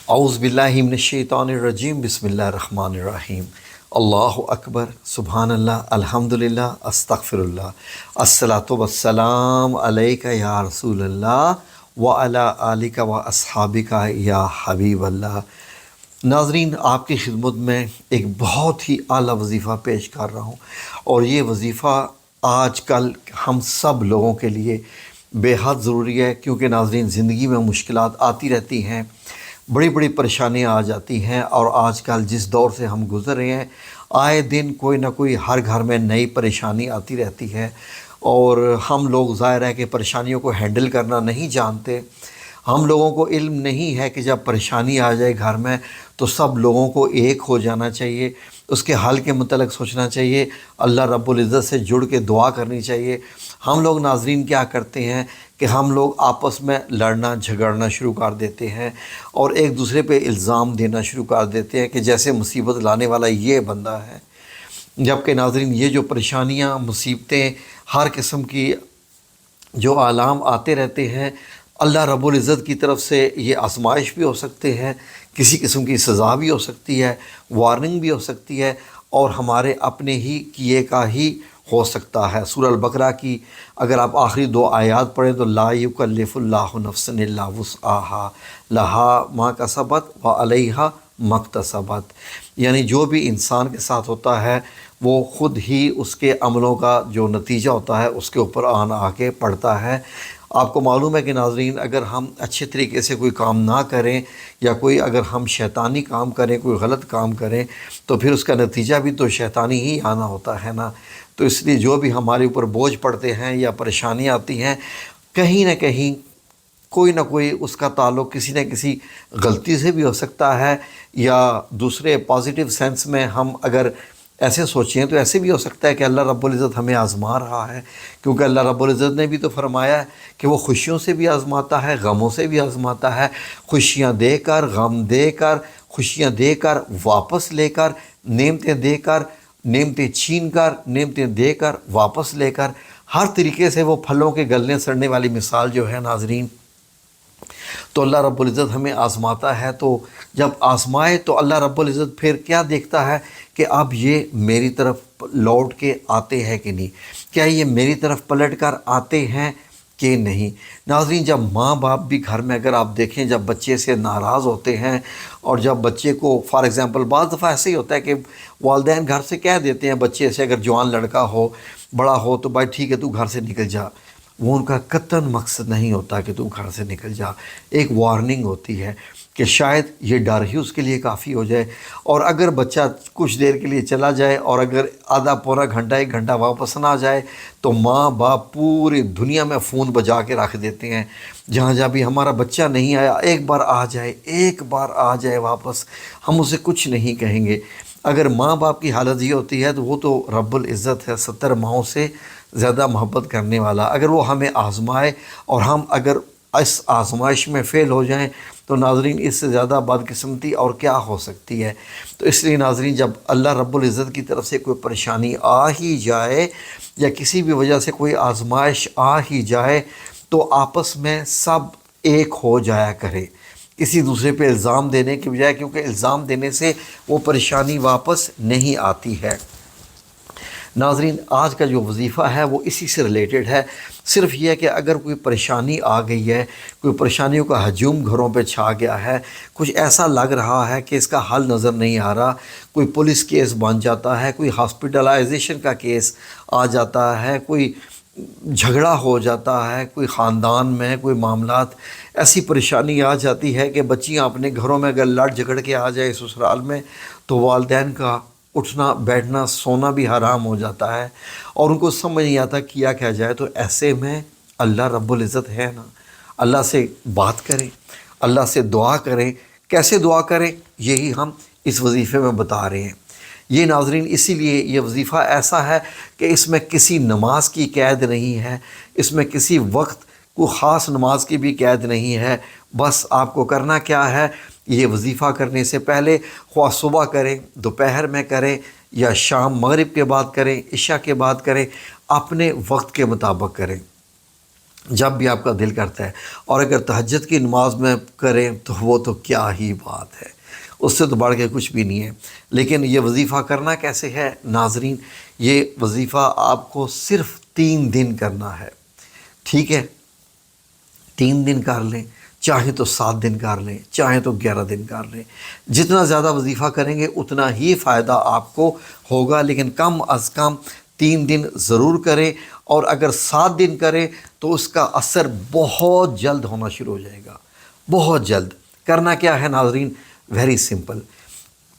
اعوذ باللہ من الشیطان الرجیم بسم اللہ الرحمن الرحیم اللہ اکبر سبحان اللہ الحمدللہ استغفر اللہ الصلاۃ والسلام علیک یا رسول اللہ وعلی آلک و اصحابک یا حبیب اللہ۔ ناظرین، آپ کی خدمت میں ایک بہت ہی اعلیٰ وظیفہ پیش کر رہا ہوں، اور یہ وظیفہ آج کل ہم سب لوگوں کے لیے بے حد ضروری ہے، کیونکہ ناظرین زندگی میں مشکلات آتی رہتی ہیں، بڑی بڑی پریشانیاں آ جاتی ہیں، اور آج کل جس دور سے ہم گزر رہے ہیں آئے دن کوئی نہ کوئی ہر گھر میں نئی پریشانی آتی رہتی ہے، اور ہم لوگ ظاہر ہے کہ پریشانیوں کو ہینڈل کرنا نہیں جانتے۔ ہم لوگوں کو علم نہیں ہے کہ جب پریشانی آ جائے گھر میں تو سب لوگوں کو ایک ہو جانا چاہیے، اس کے حل کے متعلق سوچنا چاہیے، اللہ رب العزت سے جڑ کے دعا کرنی چاہیے۔ ہم لوگ ناظرین کیا کرتے ہیں کہ ہم لوگ آپس میں لڑنا جھگڑنا شروع کر دیتے ہیں، اور ایک دوسرے پہ الزام دینا شروع کر دیتے ہیں کہ جیسے مصیبت لانے والا یہ بندہ ہے، جبکہ ناظرین یہ جو پریشانیاں مصیبتیں ہر قسم کی جو آلام آتے رہتے ہیں، اللہ رب العزت کی طرف سے یہ آزمائش بھی ہو سکتے ہیں، کسی قسم کی سزا بھی ہو سکتی ہے، وارننگ بھی ہو سکتی ہے، اور ہمارے اپنے ہی کیے کا ہی ہو سکتا ہے۔ سورہ البقرہ کی اگر آپ آخری 2 آیات پڑھیں تو لا یکلف اللہ نفسا الا وسعہا لہا ما کسبت وعلیہا ما اکتسبت، یعنی جو بھی انسان کے ساتھ ہوتا ہے وہ خود ہی اس کے عملوں کا جو نتیجہ ہوتا ہے اس کے اوپر آ کے پڑتا ہے۔ آپ کو معلوم ہے کہ ناظرین اگر ہم اچھے طریقے سے کوئی کام نہ کریں، یا کوئی اگر ہم شیطانی کام کریں، کوئی غلط کام کریں، تو پھر اس کا نتیجہ بھی تو شیطانی ہی آنا ہوتا ہے نا۔ تو اس لیے جو بھی ہمارے اوپر بوجھ پڑتے ہیں یا پریشانیاں آتی ہیں، کہیں نہ کہیں کوئی نہ کوئی اس کا تعلق کسی نہ کسی غلطی سے بھی ہو سکتا ہے، یا دوسرے پازیٹیو سینس میں ہم اگر ایسے سوچیں تو ایسے بھی ہو سکتا ہے کہ اللہ رب العزت ہمیں آزما رہا ہے، کیونکہ اللہ رب العزت نے بھی تو فرمایا ہے کہ وہ خوشیوں سے بھی آزماتا ہے، غموں سے بھی آزماتا ہے، خوشیاں دے کر، غم دے کر، خوشیاں دے کر واپس لے کر، نعمتیں دے کر، نعمتیں چھین کر، نعمتیں دے کر واپس لے کر، ہر طریقے سے وہ پھلوں کے گلنے سڑنے والی مثال جو ہے ناظرین۔ تو اللہ رب العزت ہمیں آزماتا ہے، تو جب آزمائے تو اللہ رب العزت پھر کیا دیکھتا ہے کہ اب یہ میری طرف لوٹ کے آتے ہیں کہ نہیں، کیا یہ میری طرف پلٹ کر آتے ہیں کہ نہیں۔ ناظرین جب ماں باپ بھی گھر میں اگر آپ دیکھیں جب بچے سے ناراض ہوتے ہیں، اور جب بچے کو فار ایگزامپل بعض دفعہ ایسے ہی ہوتا ہے کہ والدین گھر سے کہہ دیتے ہیں بچے سے، اگر جوان لڑکا ہو بڑا ہو تو بھائی ٹھیک ہے تو گھر سے نکل جا، وہ ان کا قطعاً مقصد نہیں ہوتا کہ تو گھر سے نکل جا، ایک وارننگ ہوتی ہے کہ شاید یہ ڈر ہی اس کے لیے کافی ہو جائے۔ اور اگر بچہ کچھ دیر کے لیے چلا جائے اور اگر آدھا پورا گھنٹہ 1 گھنٹہ واپس نہ جائے تو ماں باپ پوری دنیا میں فون بجا کے رکھ دیتے ہیں، جہاں جہاں بھی ہمارا بچہ نہیں آیا ایک بار آ جائے، ایک بار آ جائے واپس، ہم اسے کچھ نہیں کہیں گے۔ اگر ماں باپ کی حالت یہ ہوتی ہے تو وہ تو رب العزت ہے 70 ماؤں سے زیادہ محبت کرنے والا، اگر وہ ہمیں آزمائے اور ہم اگر اس آزمائش میں فیل ہو جائیں تو ناظرین اس سے زیادہ بدقسمتی اور کیا ہو سکتی ہے۔ تو اس لیے ناظرین جب اللہ رب العزت کی طرف سے کوئی پریشانی آ ہی جائے، یا کسی بھی وجہ سے کوئی آزمائش آ ہی جائے، تو آپس میں سب ایک ہو جایا کرے، کسی دوسرے پہ الزام دینے کی بجائے، کیونکہ الزام دینے سے وہ پریشانی واپس نہیں آتی ہے۔ ناظرین آج کا جو وظیفہ ہے وہ اسی سے ریلیٹڈ ہے، صرف یہ ہے کہ اگر کوئی پریشانی آ گئی ہے، کوئی پریشانیوں کا ہجوم گھروں پہ چھا گیا ہے، کچھ ایسا لگ رہا ہے کہ اس کا حل نظر نہیں آ رہا، کوئی پولیس کیس بن جاتا ہے، کوئی ہاسپٹلائزیشن کا کیس آ جاتا ہے، کوئی جھگڑا ہو جاتا ہے، کوئی خاندان میں کوئی معاملات، ایسی پریشانی آ جاتی ہے کہ بچیاں اپنے گھروں میں اگر لڑ جھگڑ کے آ جائے سسرال میں تو والدین کا اٹھنا بیٹھنا سونا بھی حرام ہو جاتا ہے، اور ان کو سمجھ نہیں آتا کیا جائے۔ تو ایسے میں اللہ رب العزت ہے نا، اللہ سے بات کریں، اللہ سے دعا کریں۔ کیسے دعا کریں یہی ہم اس وظیفے میں بتا رہے ہیں۔ یہ ناظرین اسی لیے یہ وظیفہ ایسا ہے کہ اس میں کسی نماز کی قید نہیں ہے، اس میں کسی وقت کو خاص نماز کی بھی قید نہیں ہے، بس آپ کو کرنا کیا ہے، یہ وظیفہ کرنے سے پہلے خواہ صبح کریں، دوپہر میں کریں، یا شام مغرب کے بعد کریں، عشاء کے بعد کریں، اپنے وقت کے مطابق کریں۔ جب بھی آپ کا دل کرتا ہے، اور اگر تہجد کی نماز میں کریں تو وہ تو کیا ہی بات ہے، اس سے تو بڑھ کے کچھ بھی نہیں ہے۔ لیکن یہ وظیفہ کرنا کیسے ہے ناظرین؟ یہ وظیفہ آپ کو صرف 3 دن کرنا ہے، ٹھیک ہے؟ 3 دن کر لیں، چاہے تو 7 دن کر لیں، چاہے تو 11 دن کر لیں۔ جتنا زیادہ وظیفہ کریں گے اتنا ہی فائدہ آپ کو ہوگا، لیکن کم از کم 3 دن ضرور کریں، اور اگر 7 دن کریں تو اس کا اثر بہت جلد ہونا شروع ہو جائے گا، بہت جلد۔ کرنا کیا ہے ناظرین؟ Very simple.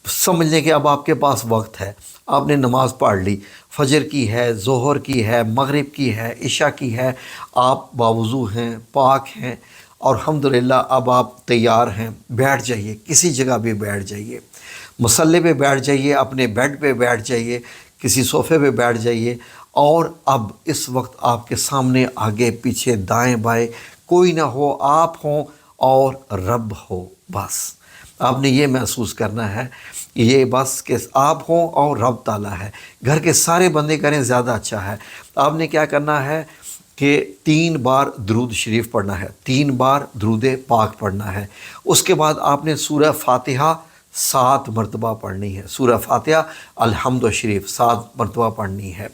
سمجھ لیں کہ اب آپ کے پاس وقت ہے، آپ نے نماز پڑھ لی، فجر کی ہے، ظہر کی ہے، مغرب کی ہے، عشاء کی ہے، آپ باوضو ہیں، پاک ہیں، اور الحمدللہ اب آپ تیار ہیں۔ بیٹھ جائیے، کسی جگہ بھی بیٹھ جائیے، مصلی پہ بیٹھ جائیے، اپنے بیڈ پہ بیٹھ جائیے، کسی صوفے پہ بیٹھ جائیے، اور اب اس وقت آپ کے سامنے آگے پیچھے دائیں بائیں کوئی نہ ہو، آپ ہوں اور رب ہو۔ بس آپ نے یہ محسوس کرنا ہے، یہ بس کہ آپ ہوں اور رب تعالیٰ ہے۔ گھر کے سارے بندے کریں زیادہ اچھا ہے۔ آپ نے کیا کرنا ہے کہ 3 بار درود شریف پڑھنا ہے، 3 بار درود پاک پڑھنا ہے۔ اس کے بعد آپ نے سورہ فاتحہ 7 مرتبہ پڑھنی ہے، سورہ فاتحہ الحمد شریف 7 مرتبہ پڑھنی ہے۔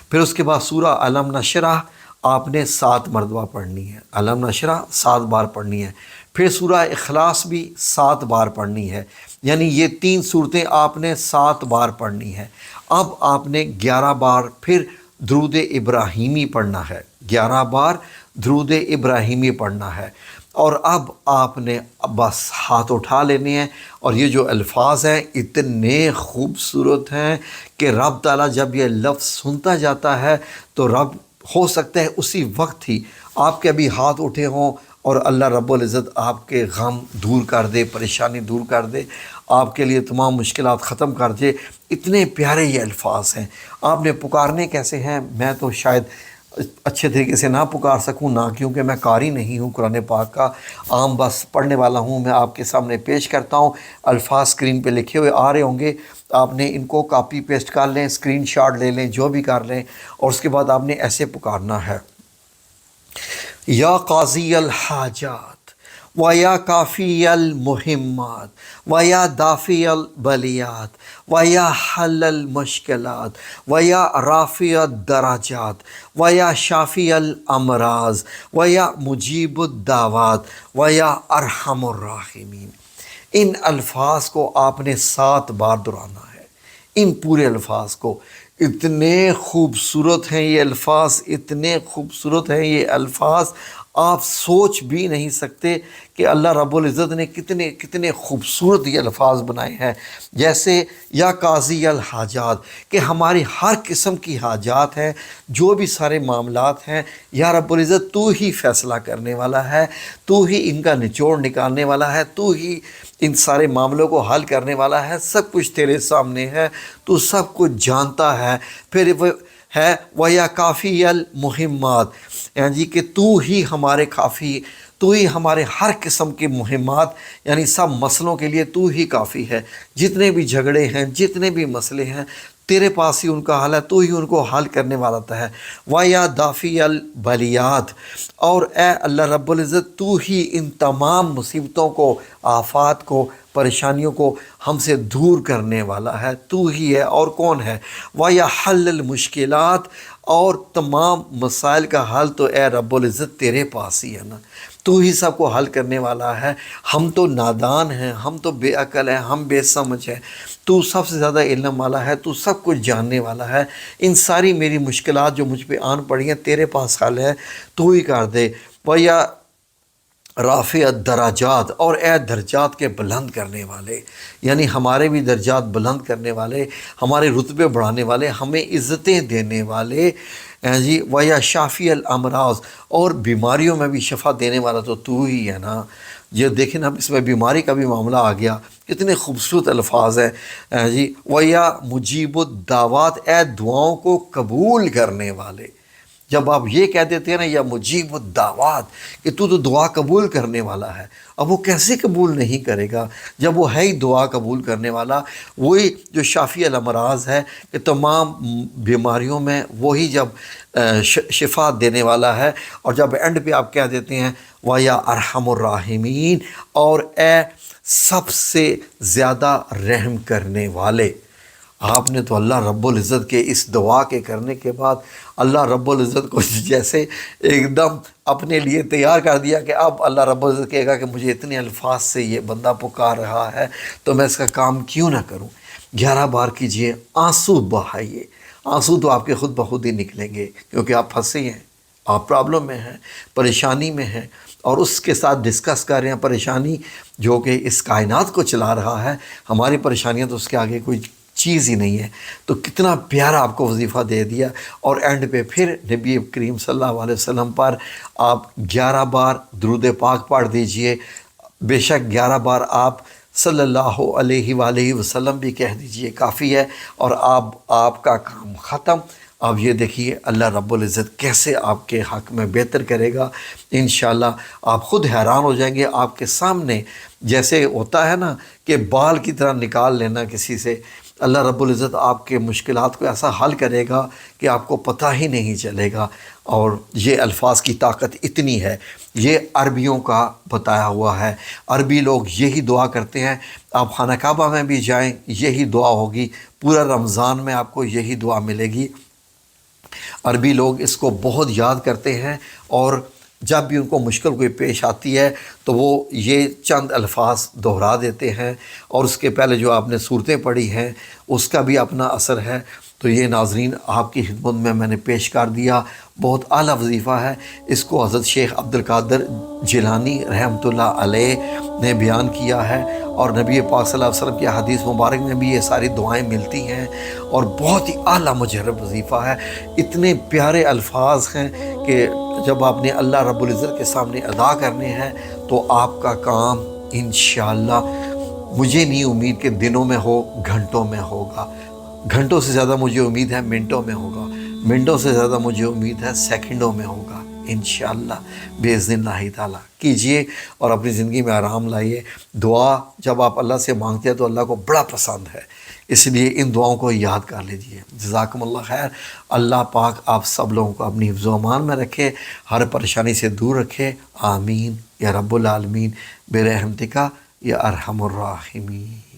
پھر اس کے بعد سورہ علم نشرح آپ نے 7 مرتبہ پڑھنی ہے، علم نشرح 7 بار پڑھنی ہے۔ پھر سورہ اخلاص بھی 7 بار پڑھنی ہے، یعنی یہ 3 صورتیں آپ نے 7 بار پڑھنی ہے۔ اب آپ نے 11 بار پھر درود ابراہیمی پڑھنا ہے، 11 بار درود ابراہیمی پڑھنا ہے۔ اور اب آپ نے بس ہاتھ اٹھا لینے ہیں، اور یہ جو الفاظ ہیں اتنے خوبصورت ہیں کہ رب تعالیٰ جب یہ لفظ سنتا جاتا ہے تو رب ہو سکتا ہے اسی وقت ہی آپ کے ابھی ہاتھ اٹھے ہوں اور اللہ رب العزت آپ کے غم دور کر دے، پریشانی دور کر دے، آپ کے لیے تمام مشکلات ختم کر دے۔ اتنے پیارے یہ الفاظ ہیں۔ آپ نے پکارنے کیسے ہیں؟ میں تو شاید اچھے طریقے سے نہ پکار سکوں، نہ کیونکہ میں قاری نہیں ہوں قرآن پاک کا، عام بس پڑھنے والا ہوں۔ میں آپ کے سامنے پیش کرتا ہوں، الفاظ اسکرین پہ لکھے ہوئے آ رہے ہوں گے، آپ نے ان کو کاپی پیسٹ کر لیں، اسکرین شاٹ لے لیں، جو بھی کر لیں، اور اس کے بعد آپ نے ایسے پکارنا ہے: یا قاضی الحاجات و یا کافی المہمات و یا دافع البلیات و یا حل المشکلات و یا رافع الدرجات و یا شافی الامراض و یا مجیب الدعوات و یا ارحم الراحمین۔ ان الفاظ کو آپ نے 7 بار دہرانا ہے، ان پورے الفاظ کو۔ اتنے خوبصورت ہیں یہ الفاظ، اتنے خوبصورت ہیں یہ الفاظ، آپ سوچ بھی نہیں سکتے کہ اللہ رب العزت نے کتنے کتنے خوبصورت یہ الفاظ بنائے ہیں۔ جیسے یا قاضی الحاجات، کہ ہماری ہر قسم کی حاجات ہیں، جو بھی سارے معاملات ہیں، یا رب العزت تو ہی فیصلہ کرنے والا ہے، تو ہی ان کا نچوڑ نکالنے والا ہے، تو ہی ان سارے معاملوں کو حل کرنے والا ہے، سب کچھ تیرے سامنے ہے، تو سب کچھ جانتا ہے۔ پھر وہ ہے وَيَا کافی المہمات، یعنی کہ تو ہی ہمارے کافی، تو ہی ہمارے ہر قسم کے مہمات، یعنی سب مسئلوں کے لیے تو ہی کافی ہے۔ جتنے بھی جھگڑے ہیں، جتنے بھی مسئلے ہیں، تیرے پاس ہی ان کا حل ہے، تو ہی ان کو حل کرنے والا ہے۔ وَيَا دَافِعَ الْبَلِيَّاتِ، اور اے اللہ رب العزت تو ہی ان تمام مصیبتوں کو، آفات کو، پریشانیوں کو ہم سے دور کرنے والا ہے، تو ہی ہے، اور کون ہے؟ وَيَا حَلَّ الْمُشْكِلَاتِ، اور تمام مسائل کا حل تو اے رب العزت تیرے پاس ہی ہے نا، تو ہی سب کو حل کرنے والا ہے۔ ہم تو نادان ہیں، ہم تو بے عقل ہیں، ہم بے سمجھ ہیں، تو سب سے زیادہ علم والا ہے، تو سب کچھ جاننے والا ہے۔ ان ساری میری مشکلات جو مجھ پہ آن پڑی ہیں تیرے پاس حل ہے، تو ہی کر دے۔ وَيَا رافع الدرجات، اور اے درجات کے بلند کرنے والے، یعنی ہمارے بھی درجات بلند کرنے والے، ہمارے رتبے بڑھانے والے، ہمیں عزتیں دینے والے جی۔ وَيَا شافی الامراض، اور بیماریوں میں بھی شفا دینے والا تو ہی ہے نا۔ یہ دیکھیں اب اس میں بیماری کا بھی معاملہ آ گیا، کتنے خوبصورت الفاظ ہیں جی۔ وَيَا مجیب الدعوات، اے دعاؤں کو قبول کرنے والے، جب آپ یہ کہہ دیتے ہیں نا یا مجیب الدعوات کہ تو دعا قبول کرنے والا ہے، اب وہ کیسے قبول نہیں کرے گا جب وہ ہے ہی دعا قبول کرنے والا، وہی جو شافی الامراض ہے کہ تمام بیماریوں میں وہی جب شفا دینے والا ہے، اور جب اینڈ پہ آپ کہہ دیتے ہیں وَيَا أَرْحَمُ الرَّاحِمِينَ، اور اے سب سے زیادہ رحم کرنے والے، آپ نے تو اللہ رب العزت کے اس دعا کے کرنے کے بعد اللہ رب العزت کو جیسے ایک دم اپنے لیے تیار کر دیا کہ اب اللہ رب العزت کہے گا کہ مجھے اتنے الفاظ سے یہ بندہ پکار رہا ہے تو میں اس کا کام کیوں نہ کروں۔ 11 بار کیجئے، آنسو بہائیے، آنسو تو آپ کے خود بخود ہی نکلیں گے، کیونکہ آپ پھنسے ہیں، آپ پرابلم میں ہیں، پریشانی میں ہیں، اور اس کے ساتھ ڈسکس کر رہے ہیں پریشانی جو کہ اس کائنات کو چلا رہا ہے، ہماری پریشانیاں تو اس کے آگے کوئی چیز ہی نہیں ہے۔ تو کتنا پیارا آپ کو وظیفہ دے دیا، اور اینڈ پہ پھر نبی کریم صلی اللہ علیہ وسلم پر آپ 11 بار درود پاک پڑھ دیجئے، بے شک 11 بار آپ صلی اللہ علیہ وآلہ وسلم بھی کہہ دیجئے، کافی ہے، اور آپ کا کام ختم۔ اب یہ دیکھیے اللہ رب العزت کیسے آپ کے حق میں بہتر کرے گا، انشاءاللہ آپ خود حیران ہو جائیں گے۔ آپ کے سامنے جیسے ہوتا ہے نا کہ بال کی طرح نکال لینا کسی سے، اللہ رب العزت آپ کے مشکلات کو ایسا حل کرے گا کہ آپ کو پتہ ہی نہیں چلے گا۔ اور یہ الفاظ کی طاقت اتنی ہے، یہ عربیوں کا بتایا ہوا ہے، عربی لوگ یہی دعا کرتے ہیں۔ آپ خانہ کعبہ میں بھی جائیں یہی دعا ہوگی، پورا رمضان میں آپ کو یہی دعا ملے گی۔ عربی لوگ اس کو بہت یاد کرتے ہیں، اور جب بھی ان کو مشکل کوئی پیش آتی ہے تو وہ یہ چند الفاظ دہرا دیتے ہیں، اور اس کے پہلے جو آپ نے صورتیں پڑھی ہیں اس کا بھی اپنا اثر ہے۔ تو یہ ناظرین آپ کی خدمت میں نے پیش کر دیا، بہت اعلیٰ وظیفہ ہے۔ اس کو حضرت شیخ عبدالقادر جیلانی رحمۃ اللہ علیہ نے بیان کیا ہے، اور نبی پاک صلی اللہ علیہ وسلم کی حدیث مبارک میں بھی یہ ساری دعائیں ملتی ہیں، اور بہت ہی اعلیٰ مجرب وظیفہ ہے۔ اتنے پیارے الفاظ ہیں کہ جب آپ نے اللہ رب العزت کے سامنے ادا کرنے ہیں تو آپ کا کام انشاءاللہ، مجھے نہیں امید کہ دنوں میں ہو، گھنٹوں میں ہوگا، گھنٹوں سے زیادہ مجھے امید ہے منٹوں میں ہوگا، منٹوں سے زیادہ مجھے امید ہے سیکنڈوں میں ہوگا انشاءاللہ باذن اللہ تعالیٰ۔ کیجئے اور اپنی زندگی میں آرام لائیے۔ دعا جب آپ اللہ سے مانگتے ہیں تو اللہ کو بڑا پسند ہے، اس لیے ان دعاؤں کو یاد کر لیجئے۔ جزاکم اللہ خیر۔ اللہ پاک آپ سب لوگوں کو اپنی حفظ و امان میں رکھے، ہر پریشانی سے دور رکھے، آمین یا رب العالمین برحمتک یا ارحم الراحمین۔